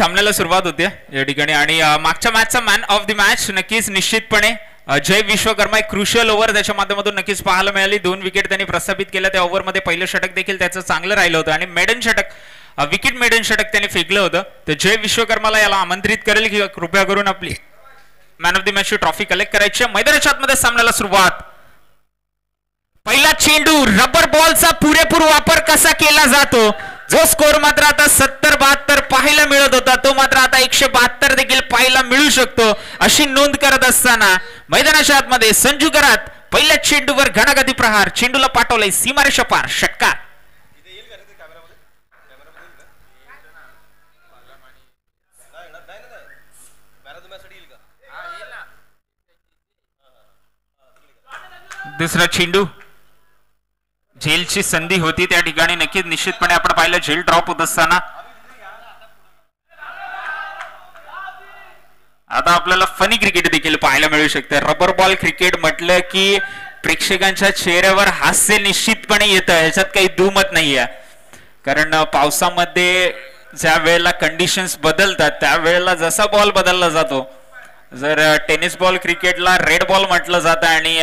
सामन्याला सुरुवात होते या ठिकाणी आणि मागच्या मॅचचा मॅन ऑफ द मॅच नक्कीच निश्चितपणे जय विश्वकर्मा एक क्रुशियल ओव्हर त्याच्या माध्यमातून नक्कीच पाहायला मिळाली. 2 विकेट त्यांनी प्रस्थापित केल्या. त्या ओव्हरमध्ये पहिलं षटक देखील त्याचं चांगलं राहिलं होतं आणि मेडन षटक विकेट मेडन षटक त्यांनी फेकलं होतं. तर जय विश्वकर्माला याला आमंत्रित करेल की कृपया करून आपली मॅन ऑफ द मॅचची ट्रॉफी कलेक्ट करायची. मैदानाच्या आतमध्ये सामन्याला सुरुवात. पहिला चेंडू रबर बॉलचा पुरेपूर वापर कसा केला जातो. जो स्कोर मात्र आता 70-72 पाहायला मिळत होता तो मात्र आता 172 देखील पाहायला मिळू शकतो अशी नोंद करत असताना मैदानाच्या आतमध्ये संजू करात पहिल्या चेंडूवर घणागती प्रहार. चेंडूला पाठवलंय सीमारेषा पार. षटकार. दुसरा चेंडू झेलची संधी होती त्या ठिकाणी नक्कीच निश्चितपणे आपण पाहिलं झेल ड्रॉप होत असताना. आता आपल्याला फनी क्रिकेट देखील पाहायला मिळू शकते. रबर बॉल क्रिकेट म्हटलं की प्रेक्षकांच्या चेहऱ्यावर हास्य निश्चितपणे येतं याच्यात काही दुमत नाहीये. कारण पावसामध्ये ज्या वेळेला कंडिशन्स बदलतात त्यावेळेला जसा बॉल बदलला जातो. जर टेनिस बॉल क्रिकेटला रेड बॉल म्हटलं जातं आणि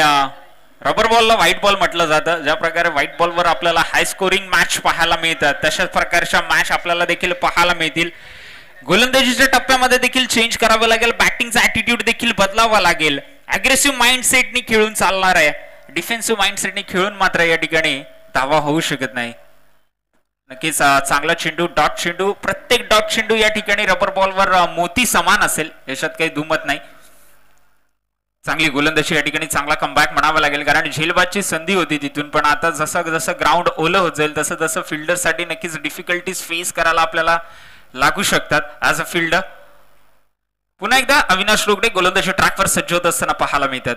रबर बॉलला व्हाईट बॉल म्हटलं जातं. ज्या प्रकारे व्हाईट बॉलवर आपल्याला हाय स्कोरिंग मॅच पाहायला मिळतात तशाच प्रकारच्या मॅच आपल्याला देखील पाहायला मिळतील. गोलंदाजीच्या टप्प्यामध्ये देखील चेंज करावं लागेल. बॅटिंगचा ऍटिट्यूड देखील बदलावा लागेल. अग्रेसिव्ह माइंडसेटनी खेळून चालणार आहे. डिफेन्सिव्ह माइंडसेटनी खेळून मात्र या ठिकाणी धावा होऊ शकत नाही. नक्कीच चांगला चेंडू डॉट चेंडू. प्रत्येक डॉट चेंडू या ठिकाणी रबर बॉलवर मोती समान असेल याच्यात काही दुमत नाही. चांगली गोलंदाजी या ठिकाणी चांगला कमबॅक म्हणावा लागेल कारण झेलबादची संधी होती तिथून. पण आता जसं जसं ग्राउंड ओलं होत जाईल तसं तसं फिल्डरसाठी नक्कीच डिफिकल्टीज फेस करायला आपल्याला लागू शकतात ऍज अ फिल्डर. पुन्हा एकदा अविनाश रोगडे गोलंदाजी ट्रॅकवर सज्ज होत असताना पाहायला मिळतात.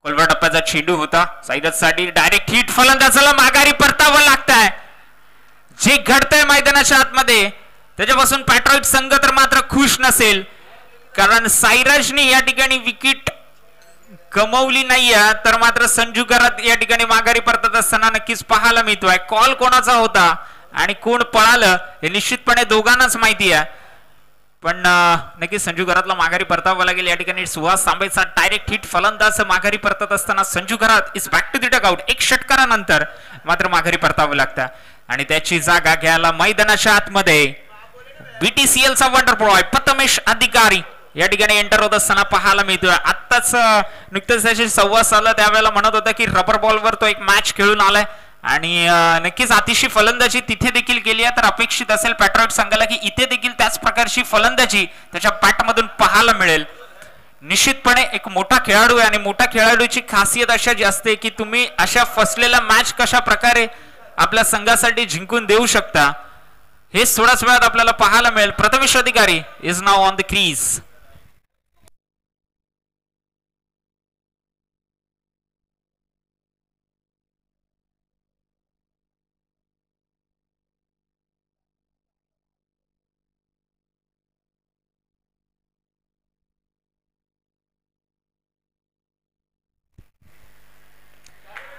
कोलवर टप्प्याचा चेंडू होता साईडसाठी डायरेक्ट हिट. फलंदाजाला माघारी परतावं लागतंय. जे घडतंय मैदानाच्या आतमध्ये त्याच्यापासून पॅट्रॉइट संघ तर मात्र खुश नसेल कारण साईराजने या ठिकाणी विकेट गमावली नाहीये तर मात्र संजू करात या ठिकाणी माघारी परतत असताना नक्कीच पाहायला मिळतोय. कॉल कोणाचा होता आणि कोण पळालं हे निश्चितपणे दोघांनाच माहिती आहे. पण नक्कीच संजू करातला माघारी परतावं लागेल. या ठिकाणी सुहास तांबेचा डायरेक्ट हिट. फलंदाज माघारी परतत असताना Sanju Karat is back to the dugout. एक षटकारानंतर मात्र माघारी परतावं लागतं आणि त्याची जागा घ्यायला मैदानाच्या आतमध्ये बीटीसीएलचा वंडर बॉय प्रथमेश अधिकारी या ठिकाणी एंटर होत असताना पाहायला मिळतोय. आत्ताच नुकतंच त्याशी संवाद साधला त्यावेळेला म्हणत होता की रबर बॉलवर तो एक मॅच खेळून आलाय आणि नक्कीच अतिशय फलंदाजी तिथे देखील केली आहे. तर अपेक्षित असेल पॅट्रॉइट संघाला की इथे देखील त्याच प्रकारची फलंदाजी त्याच्या बॅटमधून पाहायला मिळेल. निश्चितपणे एक मोठा खेळाडू आहे आणि मोठ्या खेळाडूची खासियत अशी असते की तुम्ही अशा फसलेल्या मॅच कशा प्रकारे आपल्या संघासाठी जिंकून देऊ शकता हे थोड्याच वेळात आपल्याला पाहायला मिळेल. प्रथमेश अधिकारी is now on the crease.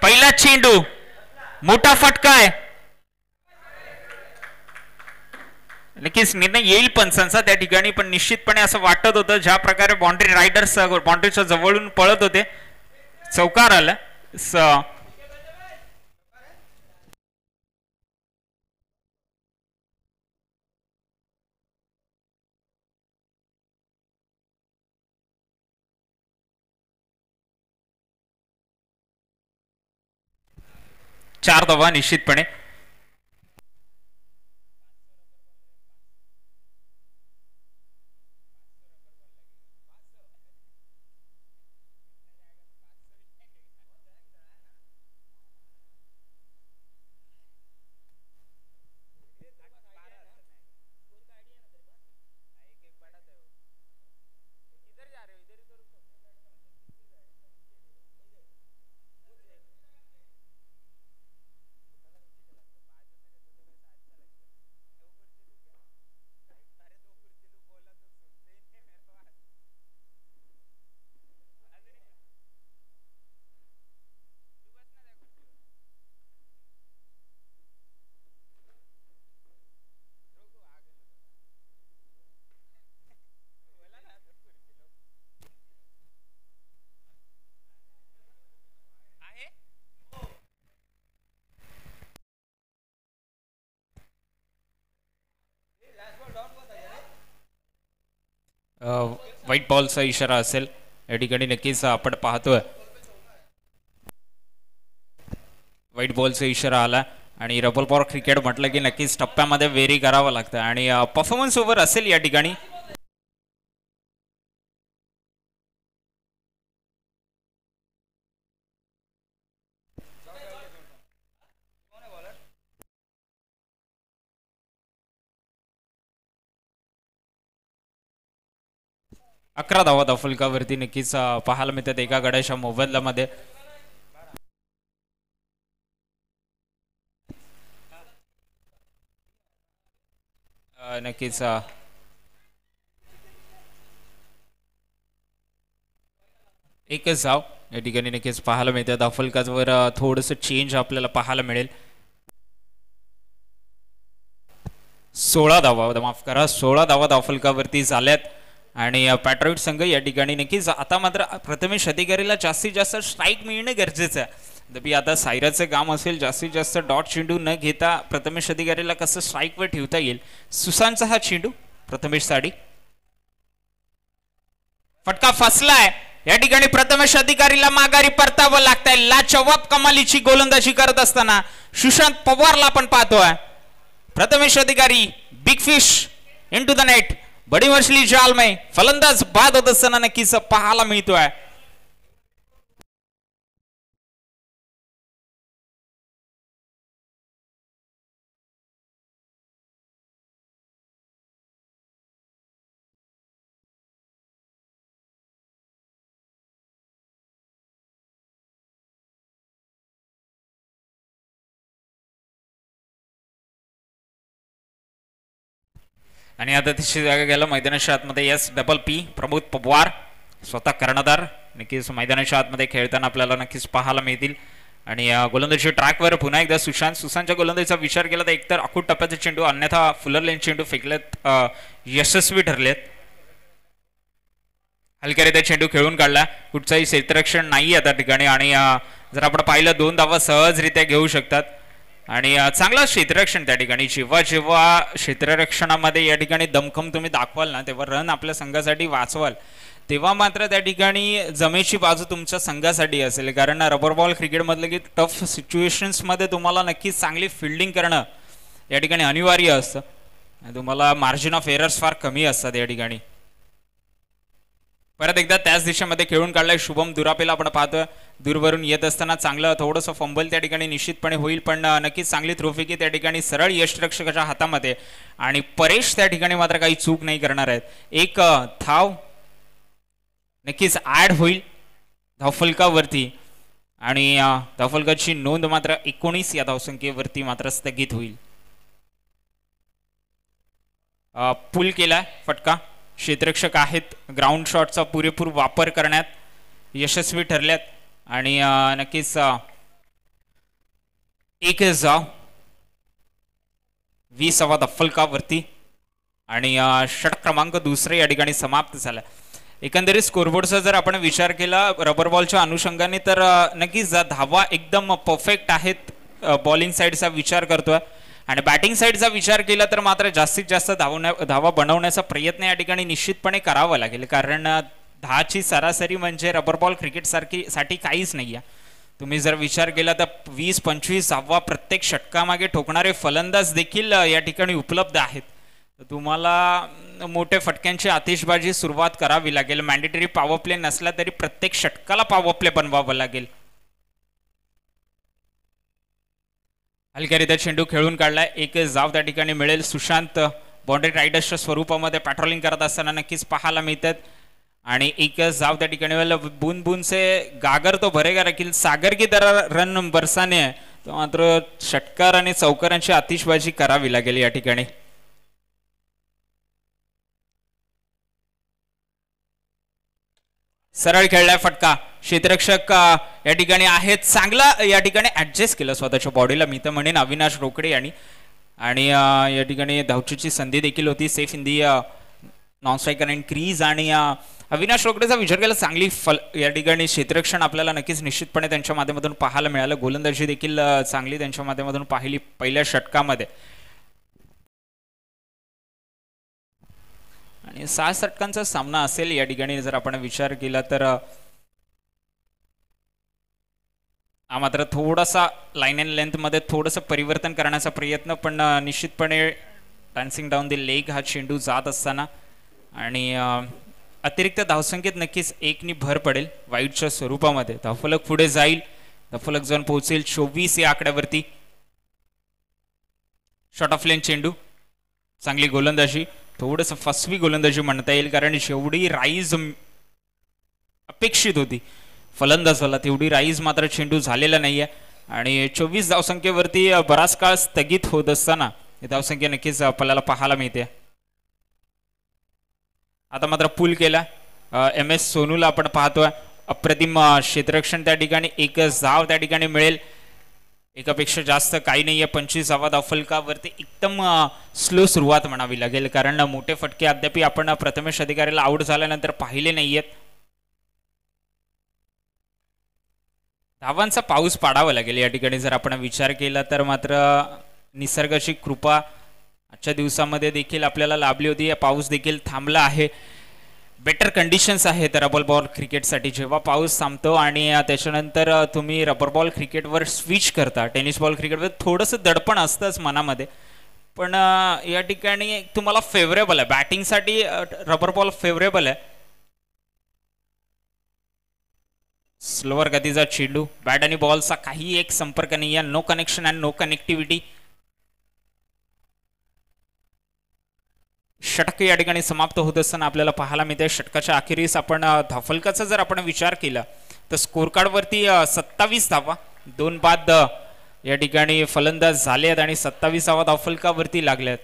पहिला चेंडू मोठा फटका आहे. नक्कीच निर्णय येईल पंचांचा त्या ठिकाणी पण निश्चितपणे असं वाटत होतं ज्या प्रकारे बाउंड्री रायडर्स बाउंड्रीच्या जवळून पळत होते चौकार आला. 4 धावा निश्चितपणे. व्हाईट बॉलचा इशारा असेल या ठिकाणी नक्कीच आपण पाहतोय व्हाईट बॉलचा इशारा आला आणि रबर बॉल क्रिकेट म्हटलं की नक्कीच टप्प्यामध्ये वेरी करावं लागतं आणि परफॉर्मन्स ओव्हर असेल या ठिकाणी. अकरा धावा धावफलकावरती नक्कीच पाहायला मिळतात एका गड्याच्या मोबदल्यामध्ये. नक्कीच एकच धाव या ठिकाणी नक्कीच पाहायला मिळतं. धावफलकावर थोडंसं चेंज आपल्याला पाहायला मिळेल. 16 धावा माफ करा 16 धावा धावफलकावरती झाल्यात आणि पॅट्रोइट संघ या ठिकाणी नक्कीच आता मात्र प्रथमेश अधिकारीला जास्तीत जास्त स्ट्राईक मिळणं गरजेचं आहे. तरी आता सायराचं काम असेल जास्तीत जास्त डॉट चेंडू न घेता प्रथमेश अधिकारीला कसं स्ट्राईकवर ठेवता येईल. सुशांतचा हा चेंडू प्रथमेश साठी फटका फसलाय या ठिकाणी प्रथमेश अधिकारीला माघारी परतावं लागतंय. लाजवाब कमालीची गोलंदाजी करत असताना सुशांत पवारला आपण पाहतोय. Prathamesh Adhikari big fish into the net बडी मछली जाल में फलंदाज बाद होत असताना नक्कीच पाहायला मिळतोय. आणि आता तिची जागा गेला मैदानाच्या आतमध्ये yes double P Pramod Pawar स्वतः कर्णधार नक्कीच मैदानाच्या आतमध्ये खेळताना आपल्याला नक्कीच पाहायला मिळतील. आणि गोलंदाजी ट्रॅकवर पुन्हा एकदा सुशांतच्या गोलंदाजीचा विचार केला तर एकतर आखूड टप्प्याचे चेंडू अन्यथा फुलर लेन चेंडू फेकलेत यशस्वी ठरलेत. हलक्यारीत्या चेंडू खेळून काढला कुठचाही क्षेत्ररक्षण नाही आहे त्या ठिकाणी आणि जर आपण पाहिलं 2 धावा सहजरित्या घेऊ शकतात आणि चांगला क्षेत्ररक्षण त्या ठिकाणी. जेव्हा जेव्हा क्षेत्ररक्षणामध्ये या ठिकाणी दमखम तुम्ही दाखवाल ना तेव्हा रन आपल्या संघासाठी वाचवाल तेव्हा मात्र त्या ठिकाणी जमेची बाजू तुमच्या संघासाठी असेल. कारण रबर बॉल क्रिकेटमधलं की टफ सिच्युएशन्समध्ये तुम्हाला नक्कीच चांगली फिल्डिंग करणं या ठिकाणी अनिवार्य असतं. तुम्हाला मार्जिन ऑफ एरर्स फार कमी असतात या ठिकाणी. परत एकदा त्याच दिशेमध्ये खेळून काढलाय शुभम दुरापेला आपण पाहतोय. दूरवरून येत असताना चांगलं थोडंसं फंबल त्या ठिकाणी निश्चितपणे होईल पण नक्कीच चांगली थ्रोफिकी त्या ठिकाणी सरळ यष्टिरक्षकाच्या हातामध्ये आणि परेश त्या ठिकाणी मात्र काही चूक नाही करणार आहेत. एक धाव नक्कीच ऍड होईल धावफलकावरती आणि धावफलकाची नोंद मात्र 19 या धावसंख्येवरती मात्र स्थगित होईल. पुल केलाय फटका. क्षेत्ररक्षक आहेत ग्राउंड शॉटचा पुरेपूर वापर करण्यात यशस्वी ठरल्यात आणि नक्कीच एक धाव 20 धावफलकावरती आणि षटक क्रमांक दुसरे या ठिकाणी समाप्त झाला. एकंदरीत स्कोरबोर्डचा जर आपण विचार केला रबर बॉलच्या अनुषंगाने तर नक्कीच धावा एकदम परफेक्ट आहेत. बॉलिंग साईडचा विचार करतोय आणि बॅटिंग साईडचा विचार केला तर मात्र जास्तीत जास्त धावा बनवण्याचा प्रयत्न या ठिकाणी निश्चितपणे करावा लागेल. कारण 10ची सरासरी म्हणजे रबर बॉल क्रिकेट साठी काहीच नाही आहे. तुम्ही जर विचार केला तर 20-25 धावा प्रत्येक षटकामागे ठोकणारे फलंदाज देखील या ठिकाणी उपलब्ध आहेत. तुम्हाला मोठे फटक्यांची आतिषबाजी सुरुवात करावी लागेल. मॅन्डेटरी पॉवर प्ले नसला तरी प्रत्येक षटकाला पॉवर प्ले बनवावं लागेल. हलक्यारीत्या चेंडू खेळून काढलाय. एक जाव त्या ठिकाणी मिळेल. सुशांत बाउंड्री रायडर्सच्या स्वरूपामध्ये पॅट्रोलिंग करत असताना नक्कीच पाहायला मिळतात आणि एक जाव त्या ठिकाणी बून बून से गागर तो भरेगा राखील सागर की तरह रन बरसाने आहे. तो मात्र षटकार आणि चौकारांची आतिषबाजी करावी लागेल या ठिकाणी. सरळ खेळलाय फटका. क्षेत्ररक्षक या ठिकाणी आहेत चांगला या ठिकाणी ऍडजस्ट केलं स्वतःच्या बॉडीला मी तर म्हणेन अविनाश रोकडे यांनी आणि या ठिकाणी धावचीची संधी देखील होती. Safe in the non striker and crease आणि अविनाश रोकडेचा विचार केला चांगली या ठिकाणी क्षेत्ररक्षण आपल्याला नक्कीच निश्चितपणे त्यांच्या माध्यमातून पाहायला मिळालं. गोलंदाजी देखील चांगली त्यांच्या माध्यमातून पाहिली पहिल्या षटकामध्ये आणि 6 षटकांचा सामना असेल या ठिकाणी जर आपण विचार केला तर मात्र थोडासा लाईन अँड लेंथमध्ये थोडंसं परिवर्तन करण्याचा प्रयत्न, पण निश्चितपणे डान्सिंग डाऊन द लेग हा चेंडू जात असताना आणि अतिरिक्त धावसंख्येत नक्कीच 1नी भर पडेल वाईटच्या स्वरूपामध्ये. धावफलक पुढे जाईल, धावफलक जाऊन पोहोचेल 24 या आकड्यावरती. शॉर्ट ऑफ लेन चेंडू, चांगली गोलंदाजी, थोडंसं फसवी गोलंदाजी म्हणता येईल, कारण जेवढी राईज अपेक्षित होती फलंदाजाला तेवढी राईज मात्र चेंडू झालेला नाहीये. आणि 24 धावसंख्येवरती बराच काळ स्थगित होत असताना ही धावसंख्या नक्कीच आपल्याला पाहायला मिळते. आता मात्र पूल केला MS सोनूला आपण पाहतोय. अप्रतिम क्षेत्ररक्षण त्या ठिकाणी, एकच धाव त्या ठिकाणी मिळेल. एकापेक्षा जास्त काही नाहीये. 25वा धावफलकावरती एकदम स्लो सुरुवात म्हणावी लागेल, कारण मोठे फटके अद्याप आपण प्रथमेश अधिकारीला आउट झाल्यानंतर पाहिले नाहीयेत. धावांचा पाऊस पाडावा लागेल या ठिकाणी जर आपण विचार केला तर. मात्र निसर्गाची कृपा आजच्या दिवसामध्ये देखील आपल्याला लाभली होती. पाऊस देखील थांबला आहे. बेटर कंडिशन्स आहेत रबर बॉल क्रिकेटसाठी. जेव्हा पाऊस थांबतो आणि त्याच्यानंतर तुम्ही रबर बॉल क्रिकेटवर स्विच करता, टेनिस बॉल क्रिकेटवर थोडंसं दडपण असतंच मनामध्ये, पण या ठिकाणी तुम्हाला फेवरेबल आहे बॅटिंगसाठी. रबर बॉल फेवरेबल आहे. स्लोअर गतीचा चेंडू, बॅट आणि बॉलचा काही एक संपर्क नाही आहे. No connection and no connectivity. षटक या ठिकाणी समाप्त होत असताना आपल्याला पाहायला मिळते. षटकाच्या अखेरीस आपण धावफलकाचा जर आपण विचार केला तर स्कोर कार्डवरती 27 धावा, 2 बाद या ठिकाणी फलंदाज झाले आहेत आणि 27वा धावफलकावरती लागल्यात.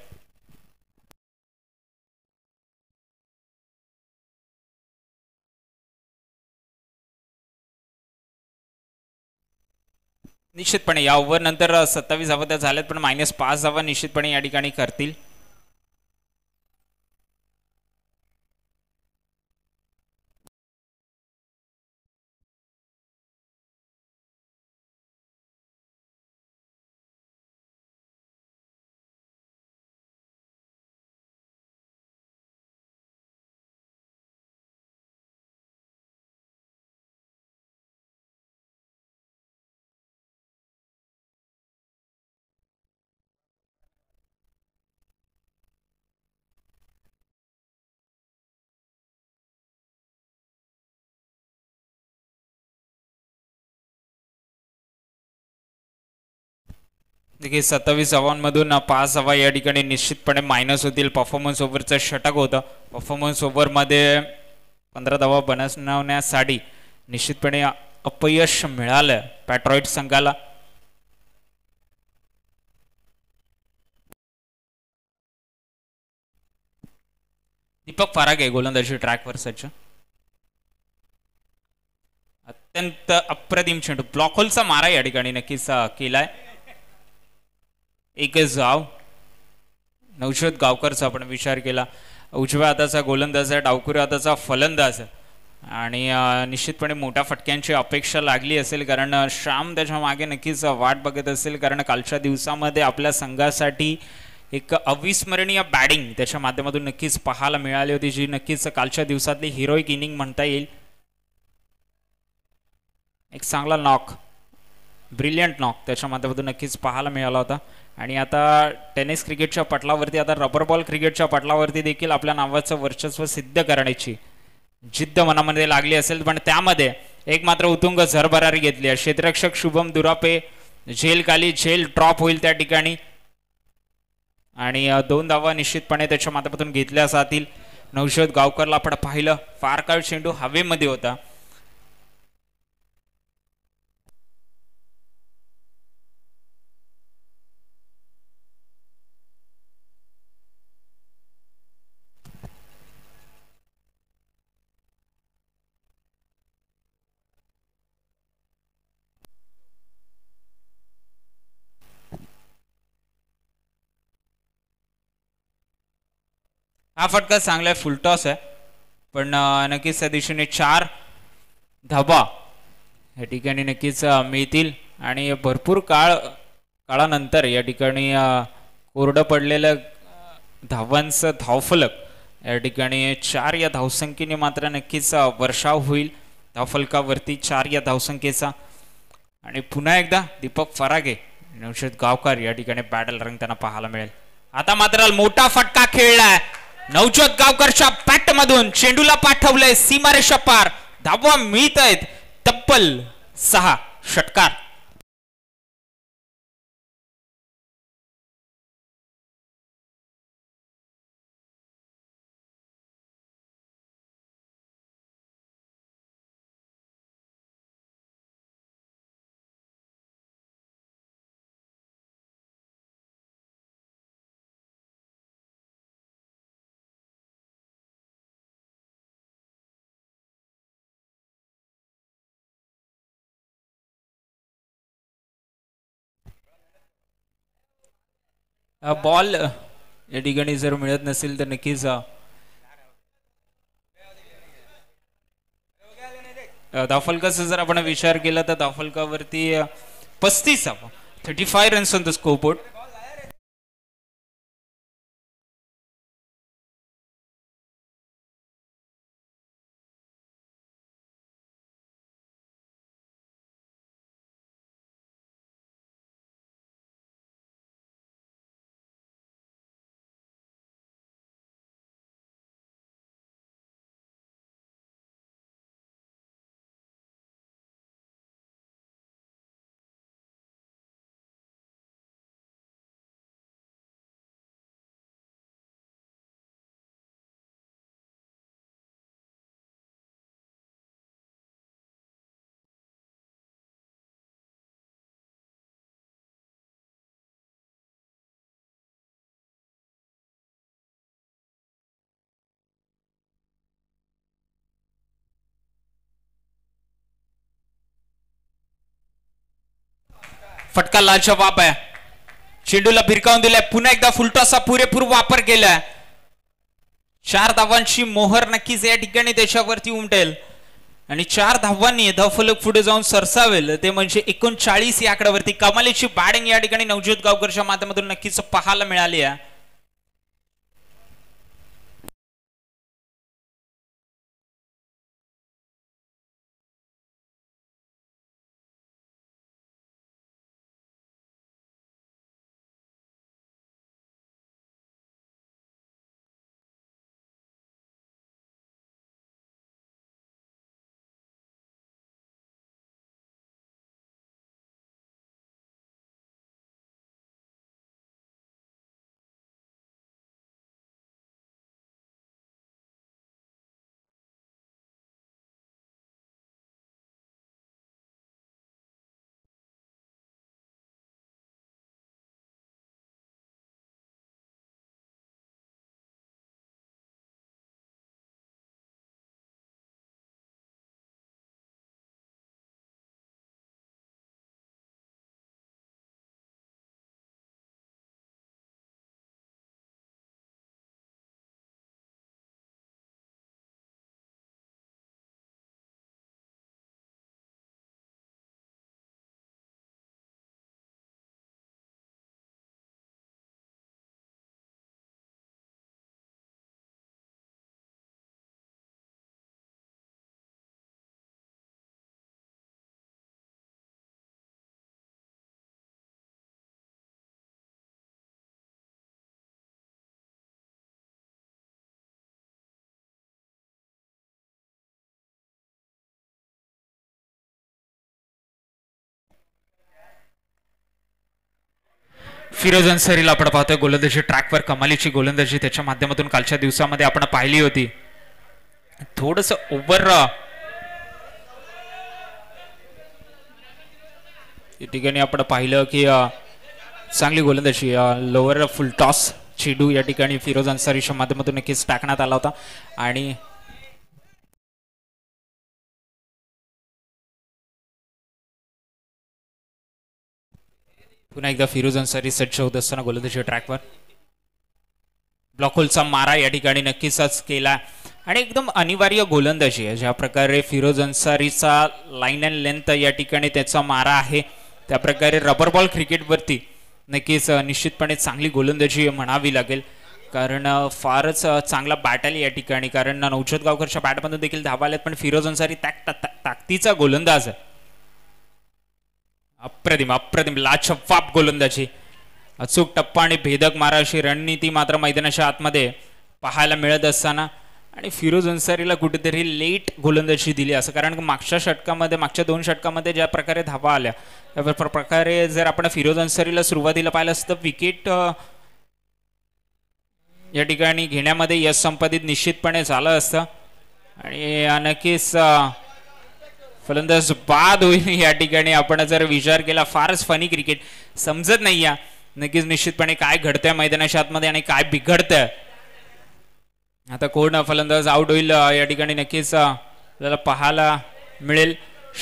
निश्चितपणे या ओव्हर नंतर 27 धावा त्या झाल्यात, पण -5 धावा निश्चितपणे या ठिकाणी करतील. देखील 27 धावांमधून 5 धावा या ठिकाणी निश्चितपणे मायनस होतील. परफॉर्मन्स ओव्हरचं षटक होतं. परफॉर्मन्स ओव्हरमध्ये 15 धावा बनवण्यासाठी निश्चितपणे अपयश मिळालं पॅट्रॉइट संघाला. दीपक फाराग आहे गोलंदाजी ट्रॅकवर सज्ज. अत्यंत अप्रतिम चेंडू, ब्लॉक होलचा मारा या ठिकाणी नक्कीच केलाय. एकच धाव. नवशोध गावकरचा आपण विचार केला, उजव्या हाताचा गोलंदाज आहे, डावखुऱ्या हाताचा फलंदाज आणि निश्चितपणे मोठ्या फटक्यांची अपेक्षा लागली असेल, कारण श्याम त्याच्या मागे नक्कीच वाट बघत असेल, कारण कालच्या दिवसामध्ये आपल्या संघासाठी एक अविस्मरणीय बॅटिंग त्याच्या माध्यमातून नक्कीच पाहायला मिळाली होती, जी नक्कीच कालच्या दिवसातली हिरोईक इनिंग म्हणता येईल. एक चांगला नॉक, ब्रिलियंट नॉक त्याच्या माध्यमातून नक्कीच पाहायला मिळाला होता. आणि आता टेनिस क्रिकेटच्या पटलावरती, आता रबर बॉल क्रिकेटच्या पटलावरती देखील आपल्या नावाचं वर्चस्व सिद्ध करण्याची जिद्द मनामध्ये लागली असेल, पण त्यामध्ये एक मात्र उतुंग झरभरारी घेतली आहे. क्षेत्ररक्षक शुभम दुरापे झेल खाली, झेल ड्रॉप होईल त्या ठिकाणी आणि 2 धावा निश्चितपणे त्याच्या माध्यमातून घेतल्या जातील. नवशोध गावकरला आपण पाहिलं, फार काळ चेंडू हवेमध्ये होता. हा फटका चांगला आहे, फुलटॉस आहे, पण नक्कीच त्या दिशेने 4 धावा या ठिकाणी नक्कीच मिळतील. आणि भरपूर काळानंतर या ठिकाणी कोरडं पडलेलं धावांचं धावफलक या ठिकाणी 4 या धावसंख्येने मात्र नक्कीच वर्षाव होईल धावफलकावरती 4 या धावसंख्येचा. आणि पुन्हा एकदा दीपक फरागे नवशेत गावकर या ठिकाणी बॅटल रंगताना पाहायला मिळेल. आता मात्र मोठा फटका खेळलाय नवजोत गावकरच्या बॅट मधून, चेंडूला पाठवलंय सीमारेषा पार, धावा मिळत आहेत तब्बल 6 षटकार. बॉल या ठिकाणी जर मिळत नसेल तर नक्कीच धावफलकाचा जर आपण विचार केला तर धावफलकावरती 35 रन्स ऑन द स्कोरबोर्ड. फटका लाजवाब आहे, चेंडूला भिरकावून दिलाय, पुन्हा एकदा फुलटॉसचा पुरेपूर वापर केलाय. 4 धावांची मोहर नक्कीच या ठिकाणी त्याच्यावरती उमटेल आणि 4 धावांनी धावफलक पुढे जाऊन सरसावेल ते म्हणजे 39 या आकड्यावरती. कमालीची बॅटिंग या ठिकाणी नवजोत गावकरच्या माध्यमातून नक्कीच पाहायला मिळाली आहे. फिरोज अन्सारीला आपण पाहतोय गोलंदाजी ट्रॅकवर, कमालीची गोलंदाजी त्याच्या माध्यमातून कालच्या दिवसामध्ये आपण पाहिली होती. थोडस ओव्हर या ठिकाणी आपण पाहिलं की चांगली गोलंदाजी, लोअर फुल टॉस चेंडू या ठिकाणी फिरोज अन्सारीच्या माध्यमातून नक्कीच टाकण्यात आला होता. आणि पुन्हा एकदा फिरोज अन्सारी सज्ज होत असताना गोलंदाजी ट्रॅकवर ब्लॉक होलचा मारा या ठिकाणी नक्कीच केला आणि एकदम अनिवार्य गोलंदाजी आहे. ज्या प्रकारे फिरोज अन्सारीचा लाईन अँड लेंथ या ठिकाणी त्याचा मारा आहे त्या प्रकारे रबर बॉल क्रिकेटवरती नक्कीच निश्चितपणे चांगली गोलंदाजी म्हणावी लागेल. कारण फारच चांगला बॅटल या ठिकाणी, कारण नौचत गावकरच्या बॅटमधून देखील धावा आल्यात, पण फिरोज अन्सारी ताकदीचा गोलंदाज आहे. अप्रतिम अप्रतिम लाजवाब गोलंदाजी, अचूक टप्पा आणि भेदक मारा अशी रणनीती मात्र मैदानाच्या आतमध्ये पाहायला मिळत असताना, आणि फिरोज अन्सारीला कुठेतरी लेट गोलंदाजी दिली असं, कारण मागच्या 2 षटकामध्ये ज्या प्रकारे धावा आल्या त्या प्रकारे जर आपण फिरोज अन्सारीला सुरुवातीला पाहिलं असतं विकेट या ठिकाणी घेण्यामध्ये यश संपादित निश्चितपणे झालं असतं. आणि नक्कीच फलंदाज बाद होईल या ठिकाणी. आपण जर विचार केला फारच फनी क्रिकेट, समजत नाही या नक्कीच निश्चितपणे काय घडतंय मैदानाच्या आतमध्ये आणि काय बिघडतंय. आता कोण फलंदाज आउट होईल या ठिकाणी नक्कीच आपल्याला पाहायला मिळेल.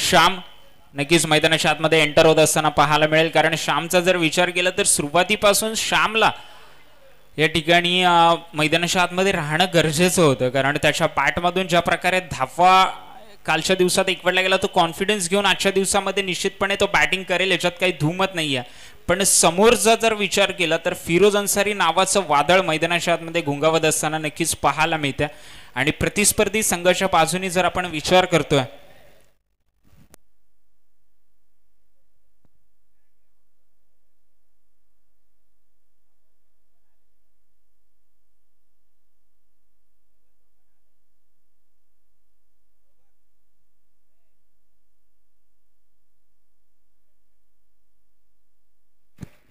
श्याम नक्कीच मैदानाच्या आतमध्ये एंटर होत असताना पाहायला मिळेल, कारण श्यामचा जर विचार केला तर सुरुवातीपासून श्यामला या ठिकाणी मैदानाच्या आतमध्ये राहणं गरजेचं होतं, कारण त्याच्या बॅटमधून ज्या प्रकारे धावा कालच्या दिवसात एकवटला गेला तो कॉन्फिडन्स घेऊन आजच्या दिवसामध्ये निश्चितपणे तो बॅटिंग करेल, याच्यात काही धूमत नाही आहे. पण समोरचा जर विचार केला तर फिरोज अन्सारी नावाचं वादळ मैदानाच्या आतमध्ये घुंगावत असताना नक्कीच पाहायला मिळतं. आणि प्रतिस्पर्धी संघाच्या बाजूने जर आपण विचार करतोय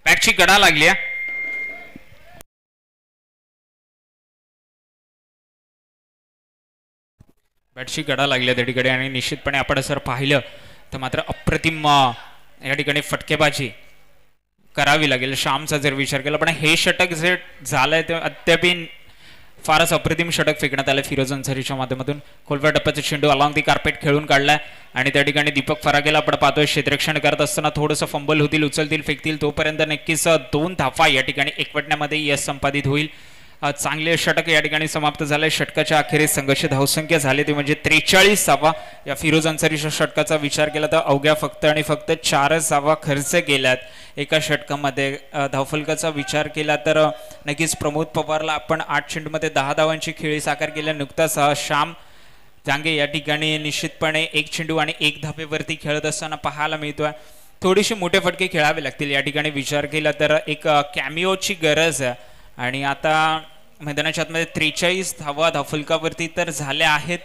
बॅटची गडा लागली, बॅटची गडा लागल्या त्या ठिकाणी. आणि निश्चितपणे आपण जर पाहिलं तर मात्र अप्रतिम या ठिकाणी फटकेबाजी करावी लागेल श्यामचा जर विचार केला. पण हे षटक जे झालंय ते अद्याप फारच अप्रतिम षटक फेकण्यात आलं फिरोज अन्सारीच्या माध्यमातून. खोलव्या टप्प्याचा चेंडू अलॉंग दी कार्पेट खेळून काढलाय आणि त्या ठिकाणी दीपक फरागेला आपण पाहतोय क्षेत्ररक्षण करत असताना थोडंसं फंबल होतील, उचलतील, फेकतील, तोपर्यंत नक्कीच 2 धावा या ठिकाणी एकवटण्यामध्ये यश संपादित होईल. चांगले षटक या ठिकाणी समाप्त झाले. षटकाच्या अखेरीस संघर्ष धावसंख्या झाली ती म्हणजे 43 धावा. या फिरोज अन्सारीच्या षटकाचा विचार केला तर अवघ्या फक्त आणि फक्त 4 धावा खर्च केल्यात एका षटकामध्ये. धावफलकाचा विचार केला तर नक्कीच प्रमोद पवारला आपण 8 चेंडूमध्ये 10 धावांची खेळी साकार केल्या. नुकताच श्याम जांगे या ठिकाणी निश्चितपणे 1 चेंडू आणि 1 धावेवरती खेळत असताना पाहायला मिळतोय. थोडेसे मोठे फटके खेळावे लागतील या ठिकाणी विचार केला तर. एक कॅमिओची गरज आहे आणि आता मैदानाच्या आतमध्ये 43 धावा धावफलकावरती तर झाल्या आहेत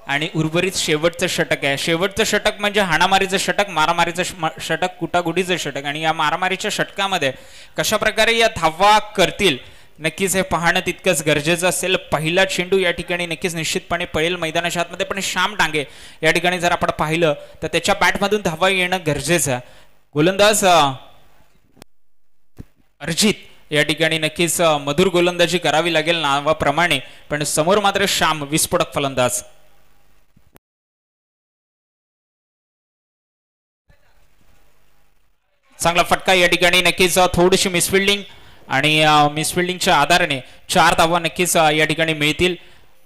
आणि उर्वरित शेवटचं षटक आहे. शेवटचं षटक म्हणजे हाणामारीचं षटक, मारामारीचं षटक, कुटाकुटीचं षटक. आणि या मारामारीच्या षटकामध्ये कशा प्रकारे या धावा करतील नक्कीच हे पाहणं तितकंच गरजेचं असेल. पहिला चेंडू या ठिकाणी नक्कीच निश्चितपणे पळेल मैदानाच्या आतमध्ये, पण श्याम डांगे या ठिकाणी जर आपण पाहिलं तर त्याच्या बॅटमधून धावा येणं गरजेचं आहे. गोलंदाज अर्जित या ठिकाणी नक्कीच मधुर गोलंदाजी करावी लागेल नावाप्रमाणे, पण समोर मात्र श्याम विस्फोटक फलंदाज. चांगला फटका या ठिकाणी नक्कीच थोडीशी मिसफिल्डिंग आणि मिसफिल्डिंगच्या आधाराने 4 धावा नक्कीच या ठिकाणी मिळतील.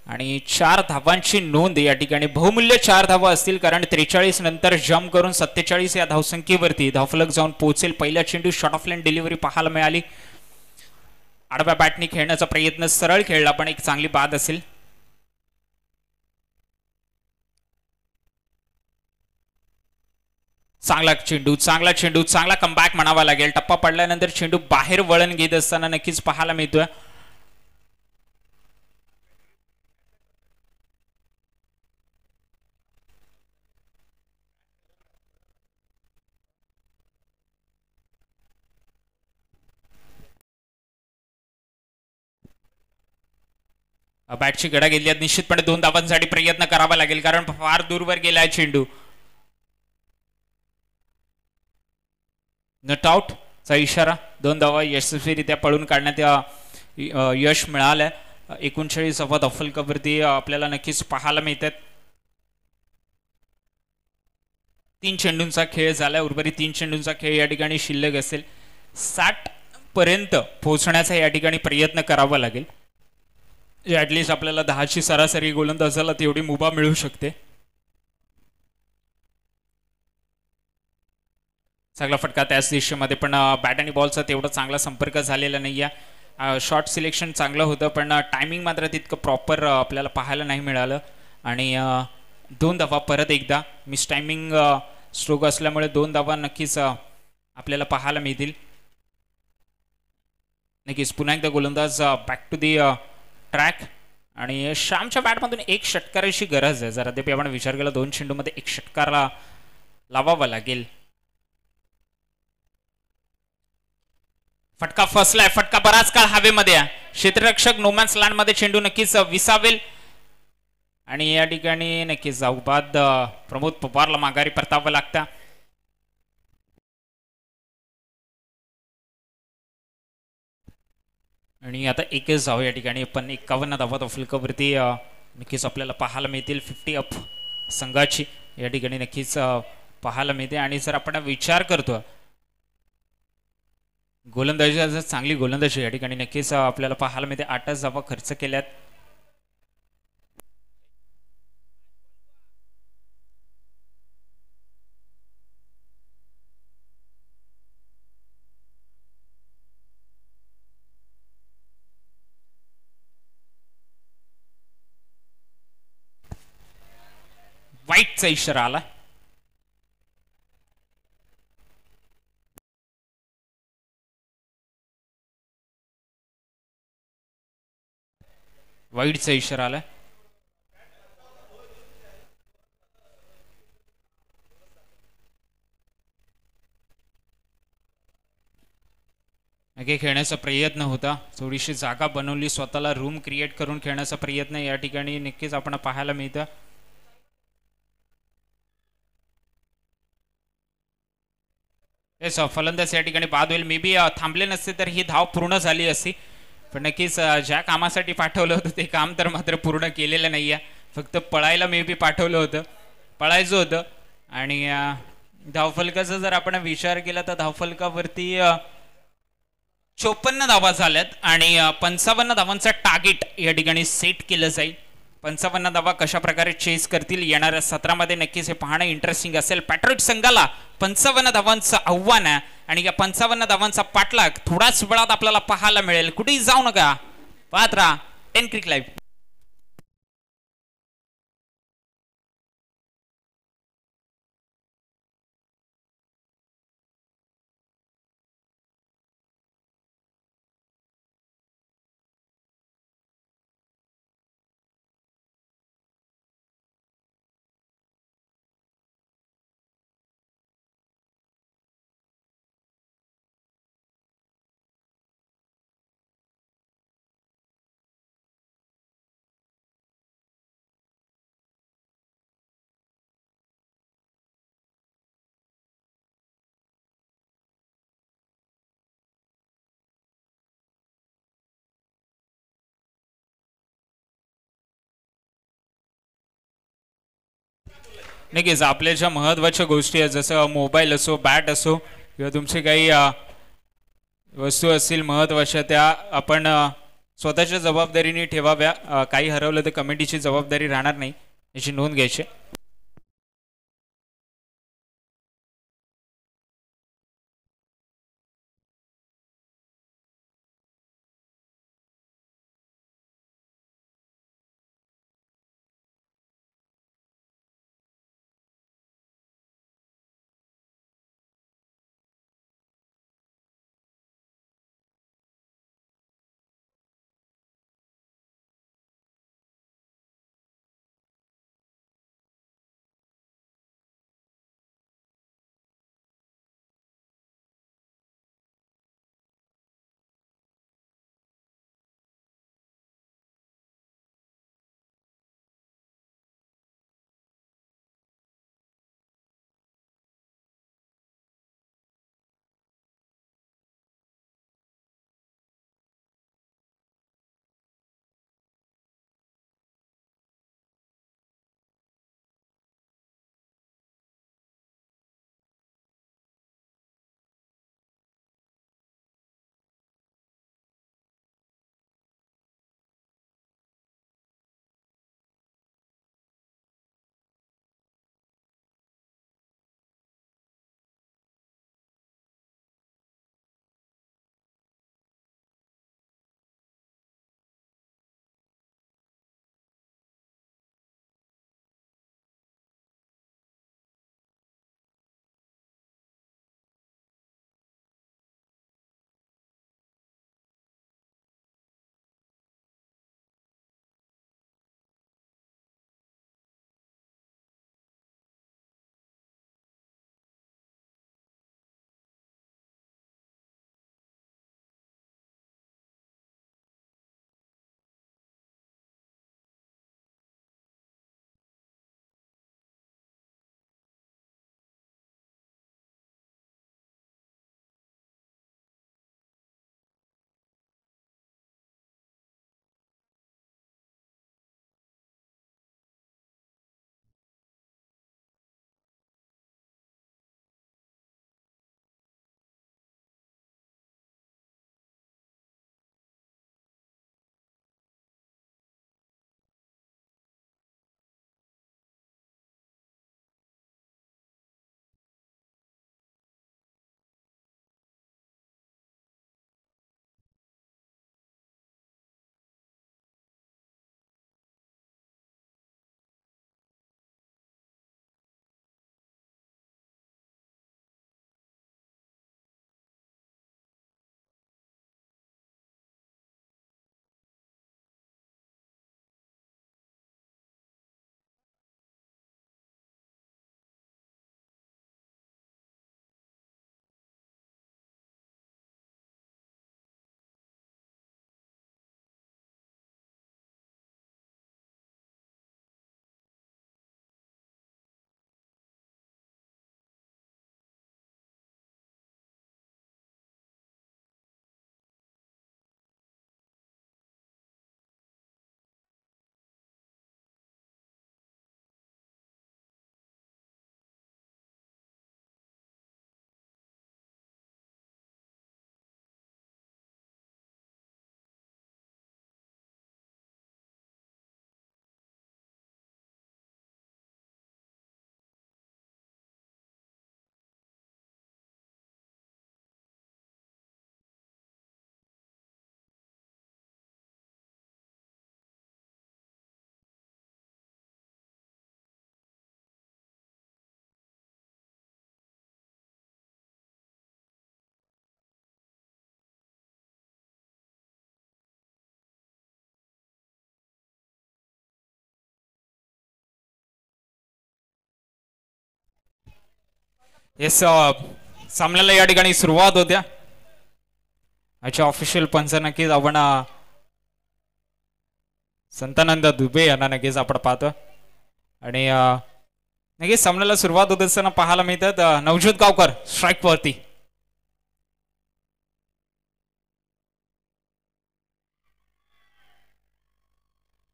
आणि 4 धावांची नोंद या ठिकाणी बहुमूल्य 4 धावा असतील, कारण 43 नंतर जम्प करून 47 या धावसंख्येवरती धावफलक जाऊन पोहोचेल. पहिला चेंडू शॉर्ट ऑफ लाईन डिलिव्हरी पाहायला मिळाली. आडव्या बॅटने खेळण्याचा प्रयत्न सरळ खेळला पण एक चांगली बाद असेल. चांगला चेंडू, चांगला चेंडू, चांगला कमबॅक म्हणावा लागेल. टप्पा पडल्यानंतर चेंडू बाहेर वळण घेत असताना नक्कीच पाहायला मिळतोय. बॅटची गडा घेतली, निश्चितपणे 2 धावांसाठी प्रयत्न करावा लागेल, कारण फार दूरवर गेलाय चेंडू. नट आउट चा इशारा. 2 धावा यशस्वीरित्या पळून काढण्यात यश मिळालंय. 39 धावा धावफलकावरती आपल्याला नक्कीच पाहायला मिळतात. 3 चेंडूंचा खेळ झाला, उर्वरित 3 चेंडूंचा खेळ या ठिकाणी शिल्लक असेल. 60 पर्यंत पोहोचण्याचा या ठिकाणी प्रयत्न करावा लागेल. ॲटलिस्ट आपल्याला 10ची सरासरी गोलंदाजाला तेवढी मुभा मिळू शकते. चांगला फटका त्याच दिशेमध्ये, पण बॅट आणि बॉलचा तेवढा चांगला संपर्क झालेला नाहीये. शॉट सिलेक्शन चांगलं होतं, पण टायमिंग मात्र तितकं प्रॉपर आपल्याला पाहायला नाही मिळालं. आणि 2 धावा परत एकदा मिस टायमिंग स्ट्रोक असल्यामुळे 2 धावा नक्कीच आपल्याला पाहायला मिळतील. नक्कीच पुन्हा एकदा गोलंदाज बॅक टू दी ट्रॅक. आणि श्यामच्या बॅटमधून एक षटकाराची गरज आहे. जर अद्याप आपण विचार केला 2 चेंडूमध्ये एक षटकारा लावावा लागेल. फटका फसलाय, फटका बराच काळ हवेमध्ये आहे. क्षेत्ररक्षक नोमॅन्स लँडमध्ये चेंडू नक्कीच विसावेल. आणि या ठिकाणी नक्कीच बाद प्रमोद पवारला माघारी परतावं लागतं. आणि आता एकच धाव या ठिकाणी, पण 51 धावा फलकावरती नक्कीच आपल्याला पाहायला मिळतील. 50 अप संघाची या ठिकाणी नक्कीच पाहायला मिळते. आणि जर आपण विचार करतो गोलंदाजी, चांगली गोलंदाजी या ठिकाणी नक्कीच आपल्याला पाहायला मिळते. 8च धावा खर्च केल्यात. वाईटचा इशारा आला. वाईटचा इशारा आला. खेळण्याचा प्रयत्न होता, थोडीशी जागा बनवली, स्वतःला रूम क्रिएट करून खेळण्याचा प्रयत्न या ठिकाणी नक्कीच आपण पाहायला मिळतं. फलंदाज या ठिकाणी बाद होईल. मे बी थांबले नसते तर ही धाव पूर्ण झाली असती, पण नक्कीच ज्या कामासाठी पाठवलं होतं ते काम तर मात्र पूर्ण केलेलं नाही आहे. फक्त पळायला मे बी पाठवलं होतं, पळायचं होतं. आणि धावफलकाचा जर आपण विचार केला तर धावफलकावरती 54 धावा झाल्यात आणि 55 धावांचा टार्गेट या ठिकाणी सेट केलं जाईल. 55 धावा कशा प्रकारे चेस करतील येणाऱ्या सत्रामध्ये नक्कीच हे पाहणं इंटरेस्टिंग असेल. पॅट्रिक संघाला 55 धावांचं आव्हान आहे आणि या 55 धावांचा पाठलाग थोड्याच वेळात आपल्याला पाहायला मिळेल. कुठेही जाऊ नका, पाहत राहा 10 क्रिक लाईव्ह. नक्कीच आपल्या ज्या महत्त्वाच्या गोष्टी आहेत, जसं मोबाईल असो, बॅट असो, किंवा तुमचे काही वस्तू असतील महत्त्वाच्या, त्या आपण स्वतःच्या जबाबदारीने ठेवाव्या. काही हरवलं तर कमिटीची जबाबदारी राहणार नाही, याची नोंद घ्यायची. येस, सामन्याला या ठिकाणी सुरुवात होत्या. याच्या ऑफिशियल पंच नक्कीच आपण संतानंद दुबे यांना नक्कीच आपण पाहतो. आणि नक्कीच सामन्याला सुरुवात होत असताना पाहायला मिळतात नवज्योत गावकर स्ट्राईक वरती.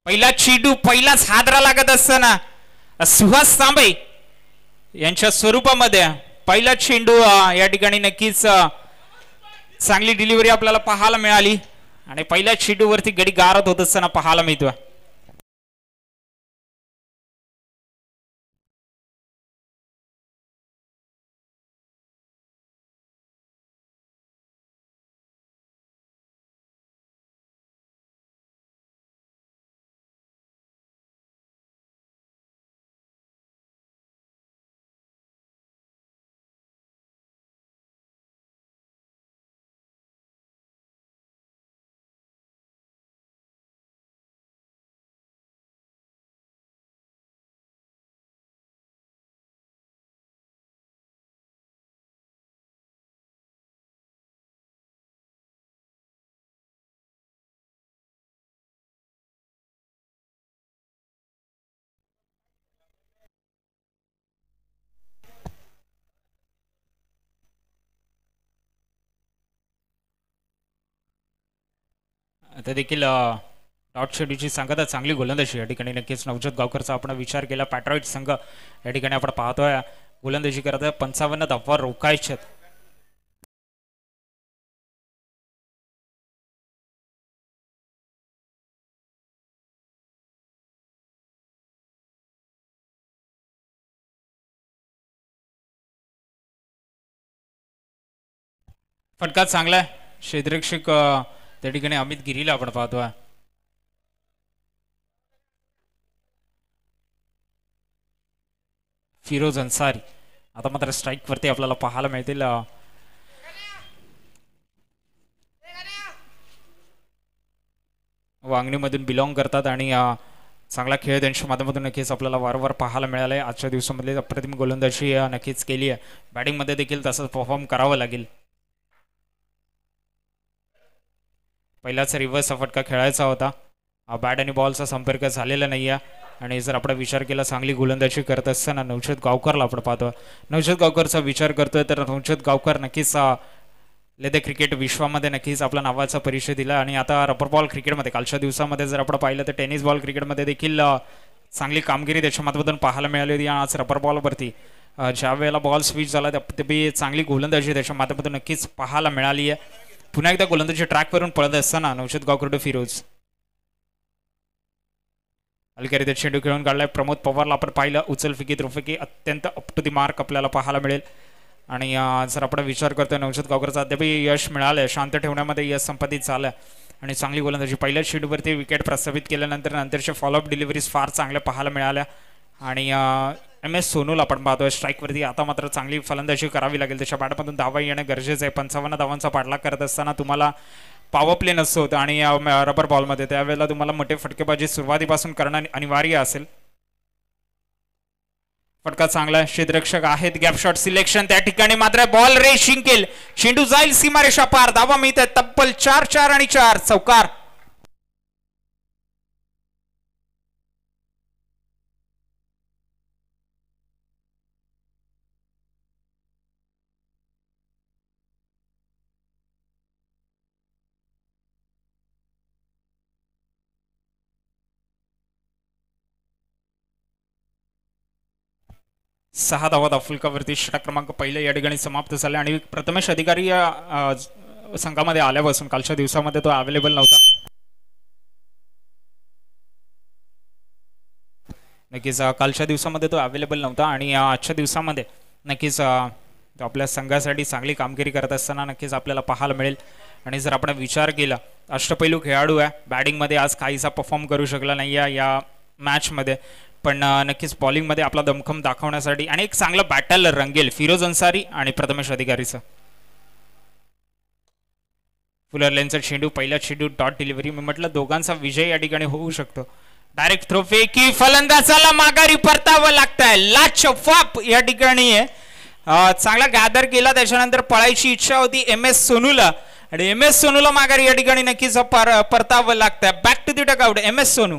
पहिला चेंडू पहिलाच हादरा लागत असताना सुहास तांबे यांच्या स्वरूपामध्ये पहिला चेंडू या ठिकाणी नक्कीच चांगली डिलिव्हरी आपल्याला पाहायला मिळाली आणि पहिल्या चेंडूवरती गडी गारत होत असताना पाहायला मिळतो. आता देखील डॉट शेड्यूची सांगता चांगली गोलंदाजी या ठिकाणी नक्कीच नवज्योत गावकरचा आपण विचार केला. पॅट्रॉइट संघ या ठिकाणी आपण पाहतोय गोलंदाजी करत आहे. 55 धावा रोखायच्यात. फटका चांगला आहे. क्षेत्ररक्षक त्या ठिकाणी अमित गिरीला आपण पाहतोय. फिरोज अन्सारी आता मात्र स्ट्राईक वरती आपल्याला पाहायला मिळतील. वांगणीमधून बिलॉंग करतात आणि चांगला खेळ त्यांच्या माध्यमातून नक्कीच आपल्याला वारंवार पाहायला मिळालंय. आजच्या दिवसामध्ये अप्रतिम गोलंदाजी नक्कीच केली आहे. बॅटिंगमध्ये देखील तसंच परफॉर्म करावं लागेल. पहिलाच रिव्हर्स फटका खेळायचा होता. बॅट आणि बॉलचा संपर्क झालेला नाही आहे आणि जर आपण विचार केला चांगली गोलंदाजी करत असताना नवज्योत गावकरला आपण पाहतो. नवज्योत गावकरचा विचार करतोय तर नवज्योत गावकर नक्कीच लेदे क्रिकेट विश्वामध्ये नक्कीच आपला नावाचा परिचय दिला. आणि आता रबर बॉल क्रिकेटमध्ये कालच्या दिवसामध्ये जर आपण पाहिलं तर टेनिस बॉल क्रिकेटमध्ये देखील चांगली कामगिरी त्याच्या माध्यमातून पाहायला मिळाली होती. आज रबर बॉलवरती ज्या वेळेला बॉल स्विच झाला ते चांगली गोलंदाजी त्याच्या माध्यमातून नक्कीच पाहायला मिळाली आहे. पुन्हा एकदा गोलंदाजी ट्रॅकवरून पळत असताना नवज्योत गावकर टू फिरोज हलक्यारीत्या चेंडू खेळून काढलाय. प्रमोद पवारला आपण पाहिलं उचलफेकी द्रुफेकी अत्यंत अप टू दी मार्क आपल्याला पाहायला मिळेल. आणि जर आपण विचार करतोय नवज्योत गावकरचा अद्याप यश मिळालंय. शांत ठेवण्यामध्ये यश संपादित झालं आणि चांगली गोलंदाजी पहिल्याच चेंडूवरती विकेट प्रस्थापित केल्यानंतर नंतरच्या फॉलोअप डिलिव्हरीज फार चांगल्या पाहायला मिळाल्या. आणि MS सोनूला आपण पाहतोय स्ट्राईकवरती. आता मात्र चांगली फलंदाजी करावी लागेल. त्याच्या बॅटमधून धावा येणं गरजेचं आहे. 55 धावांचा पाठलाग करत असताना तुम्हाला पॉवर प्ले नसतो आणि रबर बॉलमध्ये त्यावेळेला तुम्हाला मोठे फटकेबाजी सुरुवातीपासून करणं अनिवार्य असेल. फटका चांगला आहे. क्षेत्ररक्षक आहेत. गॅप शॉट सिलेक्शन त्या ठिकाणी मात्र बॉल रेशिंग केल. चेंडू जाईल सीमारेषा पार. धावा मिळतात तब्बल 4 आणि 4 चौकार. सहा धावा फुलकावरती षटक क्रमांक पहिलं या ठिकाणी समाप्त झाले. आणि प्रथमेश अधिकारी या संघामध्ये आल्यापासून कालच्या दिवसामध्ये तो अवेलेबल नव्हता. नक्कीच कालच्या दिवसामध्ये तो अवेलेबल नव्हता आणि आजच्या दिवसामध्ये नक्कीच आपल्या संघासाठी चांगली कामगिरी करत असताना नक्कीच आपल्याला पाहायला मिळेल. आणि जर आपण विचार केला अष्टपैलू खेळाडू आहे. बॅटिंगमध्ये आज काहीसा परफॉर्म करू शकला नाही आहे या मॅचमध्ये, पण नक्कीच बॉलिंगमध्ये आपला दमखम दाखवण्यासाठी आणि एक चांगला बॅटल रंगेल फिरोज अन्सारी आणि प्रथमेश अधिकारीचं. फुलर लेनचा चेंडू पहिला चेंडू डॉट डिलिव्हरी. मी म्हटलं दोघांचा विजय या ठिकाणी होऊ शकतो. डायरेक्ट थ्रो फेकी फलंदाजाला माघारी परतावं लागतंय. लाजवाब या ठिकाणी चांगला गॅदर केला, त्याच्यानंतर पळायची इच्छा होती एम एस सोनूला आणि एम एस सोनूला माघारी या ठिकाणी नक्कीच परतावं लागतंय. Back to the dugout M S Sonu.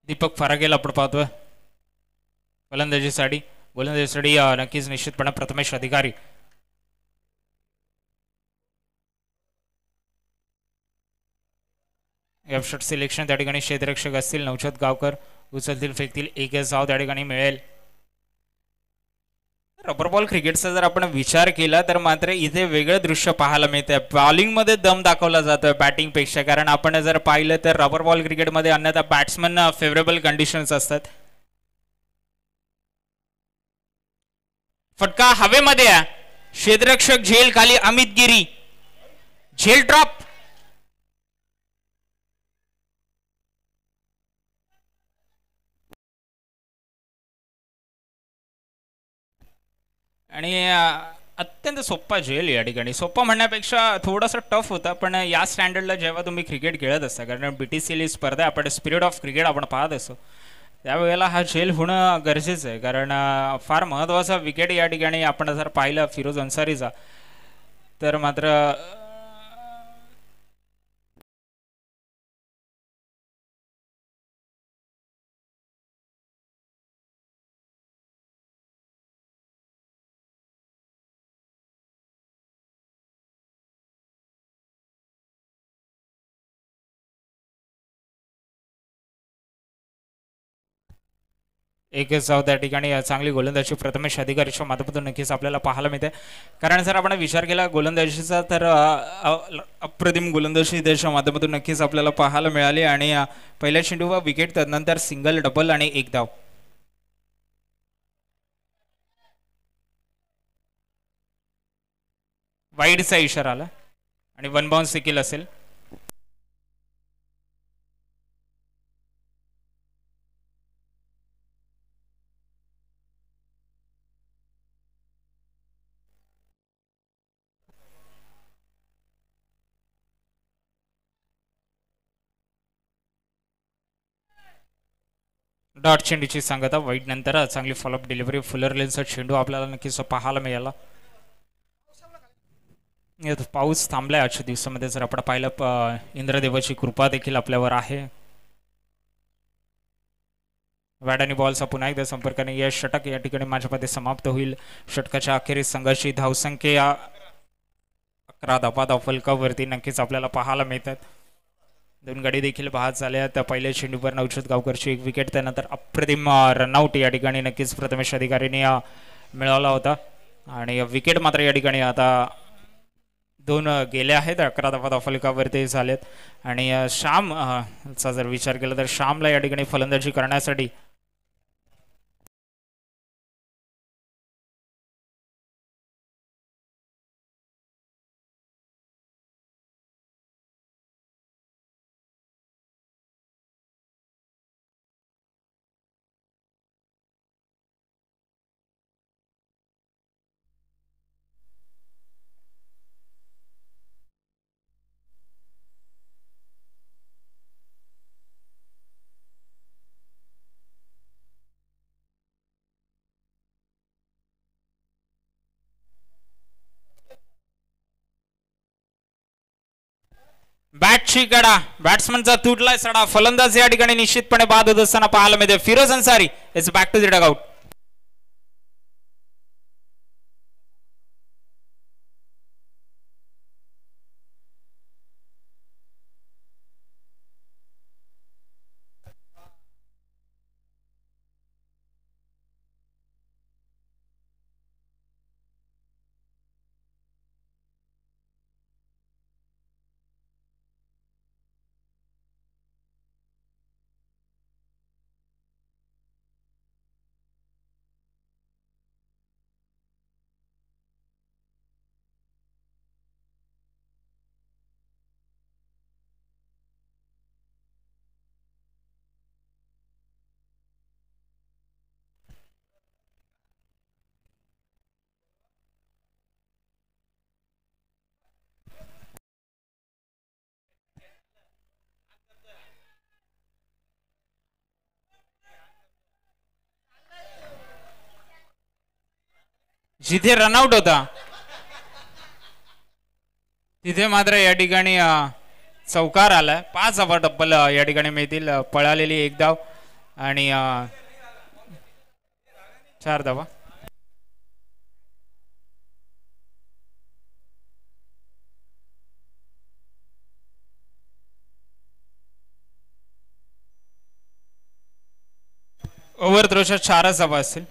Deepak फरागेला आपण पाहतोय गोलंदाजीसाठी. गोलंदाजीसाठी नक्कीच निश्चितपणे प्रथमेश अधिकारी. एफ सिलेक्शन त्या ठिकाणी क्षेत्ररक्षक असतील नवचत गावकर. उचलतील फेकतील, एक धाव त्या ठिकाणी मिळेल. रबर बॉल क्रिकेटचा जर आपण विचार केला तर मात्र इथे वेगळं दृश्य पाहायला मिळतंय. बॉलिंगमध्ये दम दाखवला जातोय बॅटिंगपेक्षा, कारण आपण जर पाहिलं तर रबर बॉल क्रिकेटमध्ये अन्यथा बॅट्समन फेवरेबल कंडिशन्स असतात. फटका हवेमध्ये आहे, क्षेत्ररक्षक झेल खाली, अमित गिरी झेल ड्रॉप. आणि अत्यंत सोप्पा झेल या ठिकाणी. सोप्पा म्हणण्यापेक्षा थोडासा टफ होता, पण या स्टँडर्डला जेव्हा तुम्ही क्रिकेट खेळत असता, कारण BTCL स्पर्धा आपण स्पिरिट ऑफ क्रिकेट आपण पाहत असतो, त्यावेळेला हा झेल होणं गरजेचं आहे. कारण फार महत्त्वाचा विकेट या ठिकाणी आपण जर पाहिलं फिरोज अन्सारीचा तर मात्र एकच धाव त्या ठिकाणी चांगली गोलंदाजी प्रथमेश अधिकारीच्या माध्यमातून नक्कीच आपल्याला पाहायला मिळते. कारण जर आपण विचार केला गोलंदाजीचा तर अप्रतिम गोलंदाजी त्याच्या माध्यमातून नक्कीच आपल्याला पाहायला मिळाली. आणि पहिल्या चेंडूवर विकेट, त्यानंतर सिंगल, डबल आणि एक धाव. वाईडचा इशारा आला आणि वन बाउन्स देखील असेल. डॉट चेंडूची सांगता, वाईट नंतर चांगली फॉलोअप डिलिव्हरी, फुलर लेनचा चेंडू आपल्याला नक्कीच पाहायला मिळाला. पाऊस थांबलाय आजच्या दिवसामध्ये. जर आपण पाहिलं इंद्रदेवाची कृपा देखील आपल्यावर आहे. बॅट आणि बॉलचा पुन्हा एकदा संपर्काने या षटक या ठिकाणी माझ्यामध्ये समाप्त होईल. षटकाच्या अखेरीस संघाची धावसंख्या 11 धावा फलकावरती नक्कीच आपल्याला पाहायला मिळतात. 2 गाडी देखील बाद झाल्या. त्या पहिल्या चेंडूवर नवचत गावकरची एक विकेट, त्यानंतर अप्रतिम रनआउट या ठिकाणी नक्कीच प्रथमेश अधिकारीने मिळवला होता. आणि विकेट मात्र या ठिकाणी आता 2 गेले आहेत. 11 धावा फलकावरती झालेत. आणि श्याम चा जर विचार केला तर श्यामला या ठिकाणी फलंदाजी करण्यासाठी बॅटची गडा, बॅट्समनचा तुटलाय सडा. फलंदाज या ठिकाणी निश्चितपणे बाद होत असताना पाहायला मिळते. Firoz Ansari is back to the dugout. जिथे रनआउट होता तिथे मात्र या ठिकाणी चौकार आलाय. 5 धावा डब्बल या ठिकाणी मिळतील. पळालेली 1 धाव आणि 4 धावा. ओव्हर थ्रोच्या 4च धावा असतील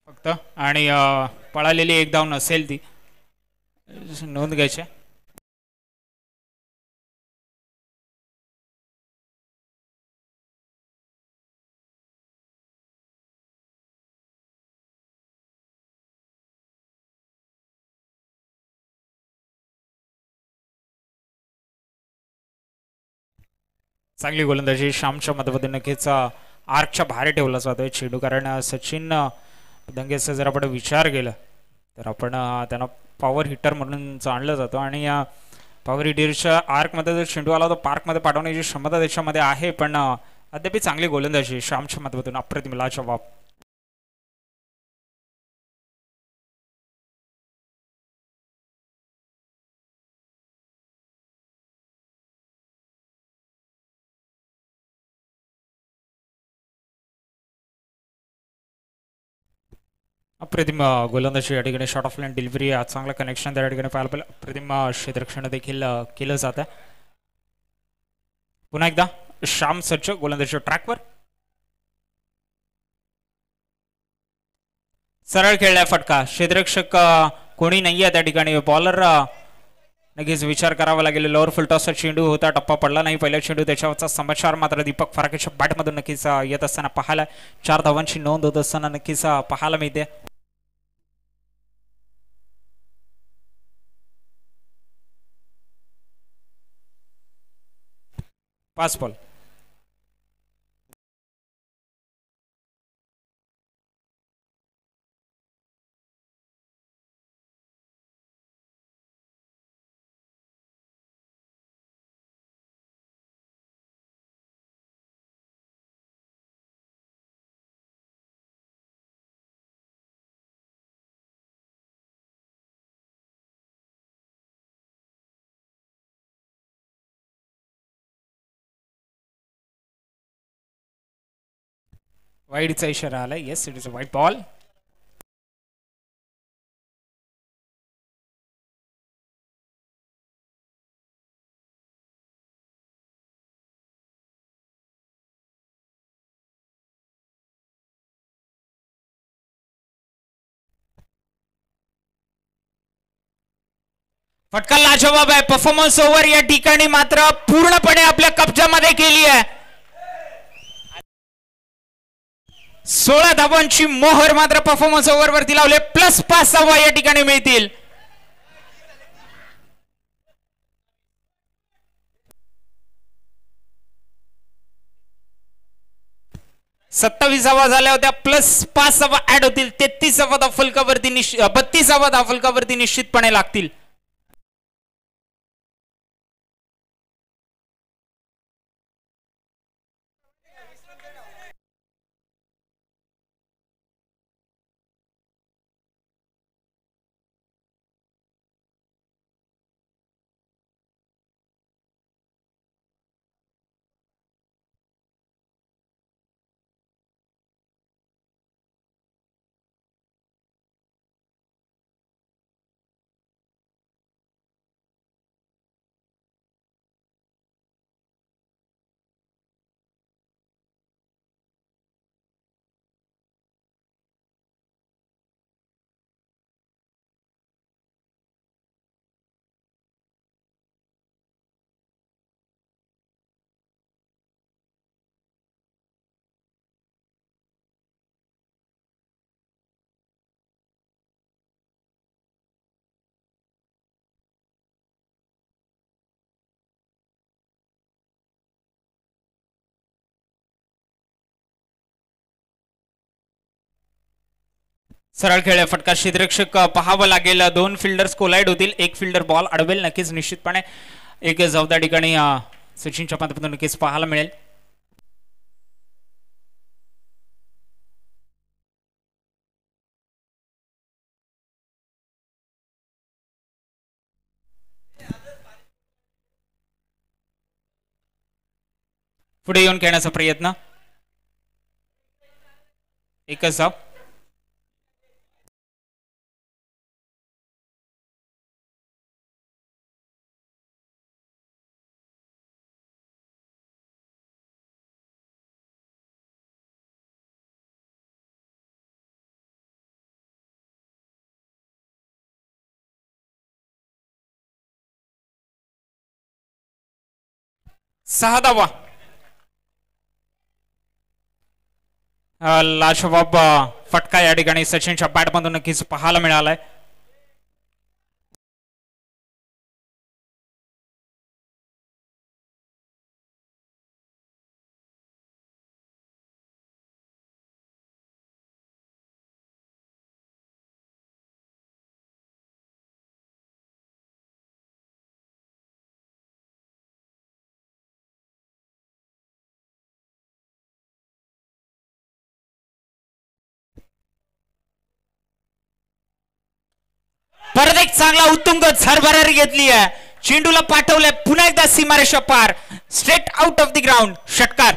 फक्त आणि पळालेली 1 धाव नसेल ती नोंद घ्यायची. चांगली गोलंदाजी श्यामच्या मदतीने नक्कीच आर्कच्या बाहेर ठेवला जातोय चेंडू. कारण सचिन दंगेचा जर आपण विचार केला तर आपण त्यांना पॉवर हिटर म्हणून जाणलं जातो आणि या पॉवर हिटरच्या आर्कमध्ये जर चेंडू आला तर पार्कमध्ये पाठवण्याची क्षमता त्याच्यामध्ये आहे. पण अद्याप चांगली गोलंदाजी श्यामच्या मदतीने अप्रतिम लाजवाब. अप्रतिम गोलंदाजी या ठिकाणी शॉर्ट ऑफ लाईन डिलिव्हरी चांगलं कनेक्शन त्या ठिकाणी पाहायला पाहिजे. अप्रतिम क्षेत्ररक्षण देखील केलं जात आहे. पुन्हा एकदा श्याम सज्ज गोलंदाजी ट्रॅकवर. सरळ खेळलाय फटका. क्षेत्ररक्षक कोणी नाही आहे त्या ठिकाणी. बॉलर नक्कीच विचार करावा लागेल. लोअर फुलटॉसचा चेंडू होता, टप्पा पडला नाही पहिला चेंडू. त्याच्यावरचा समाचार मात्र दीपक फराकेच्या बॅटमधून नक्कीच येत असताना पाहायला. 4 धावांची नोंद होत असताना नक्कीच पाहायला मिळते. पाच बॉल. वाईडचा इशारा आला. Yes, it is a wide ball. फटका लाजवाब आहे. परफॉर्मन्स ओव्हर या ठिकाणी मात्र पूर्णपणे आपल्या कब्जामध्ये केली आहे. 16 धावांची मोहर मात्र परफॉर्मन्स ओव्हर वरती लावले. +5 धावा या ठिकाणी मिळतील. 27 धावा झाल्या होत्या. +5 धावा ऍड होतील. 33 धावा फलकावरती 32 धावा फलकावरती निश्चितपणे लागतील. सरळ खेळ फटका. क्षेत्ररक्षक पाहावं लागेल. 2 फिल्डर्स कोलाइड होतील. 1 फिल्डर बॉल अडवेल नक्कीच निश्चितपणे. एक जबाबदार ठिकाणी सचिनच्या पद्धतीने नक्कीच पाहायला मिळेल. पुढे येऊन खेळण्याचा प्रयत्न, एकच धाव. सहा धावा. लाजवाब फटका या ठिकाणी सचिनच्या बॅटमधून नक्कीच पाहायला मिळालाय. परत एक चांगला उत्तुंग झरभरारी घेतली आहे. चेंडूला पाठवलंय पुन्हा एकदा सीमारेषा पार, straight out of the ground, षटकार.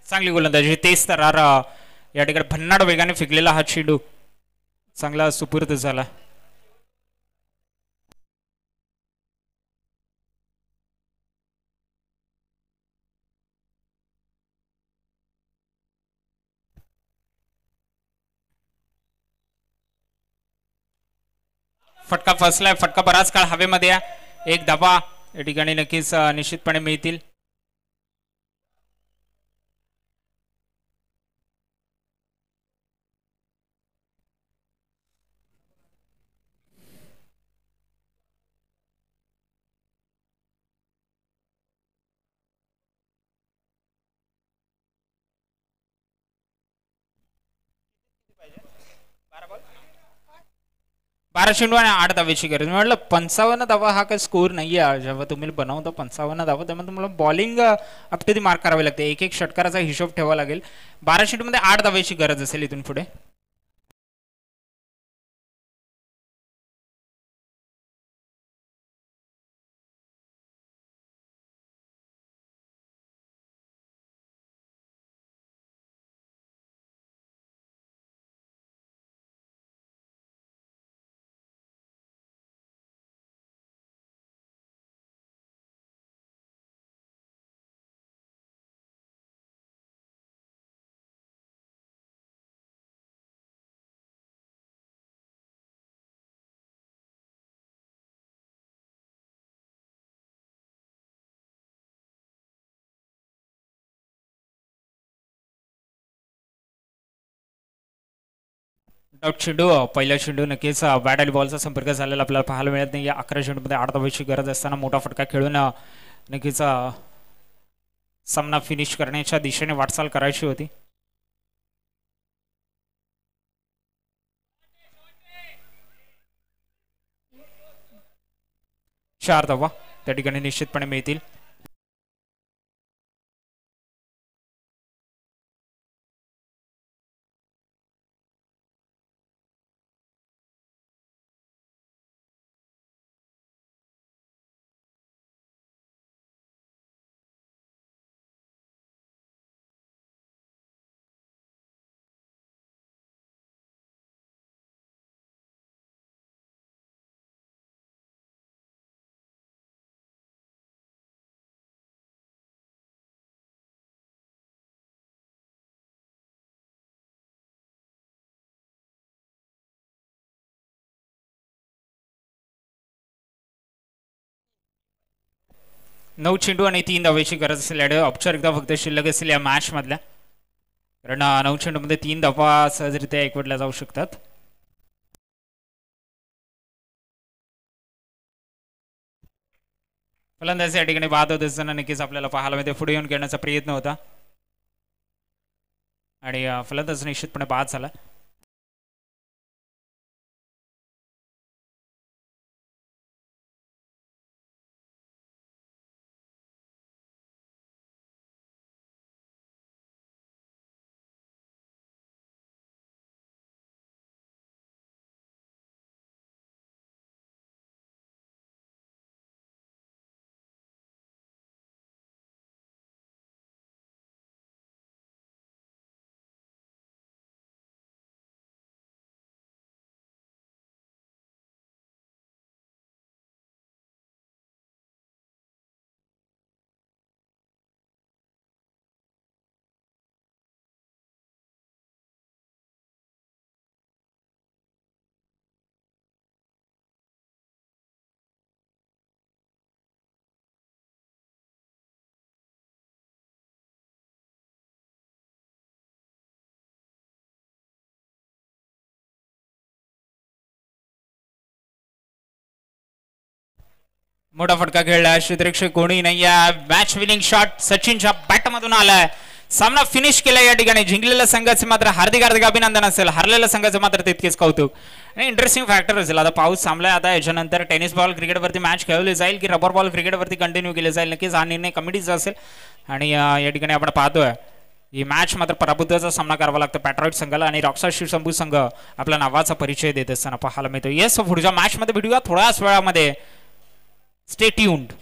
चांगली गोलंदाजी, तेच तर या ठिकाणी भन्नाड वेगाने फेकलेला हा चेंडू चांगला सुपूर्द झाला. फटका फसलाय, फटका बराच काळ हवेमध्ये. एक धावा या ठिकाणी नक्कीच निश्चितपणे मिळतील. बारा चेंडू आणि 8 धावेची गरज. म्हटलं 55 धावा हा काही स्कोर नाहीये. जेव्हा तुम्ही बनवता 55 धावा, त्यामुळे तुम्हाला bowling up to the mark करावी लागते. एक एक षटकाराचा हिशोब ठेवावा लागेल. 12 चेंडू मध्ये 8 धावेची गरज असेल इथून पुढे. डाऊट चेंडू, पहिला चेंडू नक्कीच बॅट आणि बॉलचा संपर्क झालेला आपल्याला पाहायला मिळत नाही. 11 चेंडूमध्ये 8 धावेची गरज असताना मोठा फटका खेळून नक्कीच सामना फिनिश करण्याच्या दिशेने वाटचाल करायची होती. चार धावा त्या ठिकाणी निश्चितपणे मिळतील. नऊ चेंडू आणि 3 धावेची गरज असेल. औपचारिकता फक्त शिल्लक असेल या मॅच मधल्या, कारण 9 चेंडूमध्ये 3 धावा सहजरित्या एकवटल्या जाऊ शकतात. फलंदाजी या ठिकाणी बाद होत असताना नक्कीच आपल्याला पाहायला मिळते. पुढे येऊन खेळण्याचा प्रयत्न होता आणि फलंदाज निश्चितपणे बाद झाला. मोठा फटका खेळला क्षेत्ररक्षक कोणी नाही या मॅच विनिंग शॉट सचिनच्या बॅट मधून आलाय सामना फिनिश केला या ठिकाणी जिंकलेल्या संघाचे मात्र हार्दिक हार्दिक अभिनंदन असेल हरलेल्या संघाचं मात्र तितकेच कौतुक आणि इंटरेस्टिंग फॅक्टर असेल आता पाऊस थांबलाय आता याच्यानंतर टेनिस बॉल क्रिकेटवरती मॅच खेळवली जाईल की रबर बॉल क्रिकेटवरती कंटिन्यू केले जाईल नक्कीच हा निर्णय कमिटीचा असेल आणि या ठिकाणी आपण पाहतोय ही मॅच मात्र पराभूताचा सामना करावा लागतो पॅट्रॉइड संघाला आणि रॉकस्टार शिवशंभू संघ आपला नावाचा परिचय देत असताना पाहायला मिळतो येस पुढच्या मॅच मध्ये भेटूया थोड्याच वेळामध्ये स्टे ट्यून्ड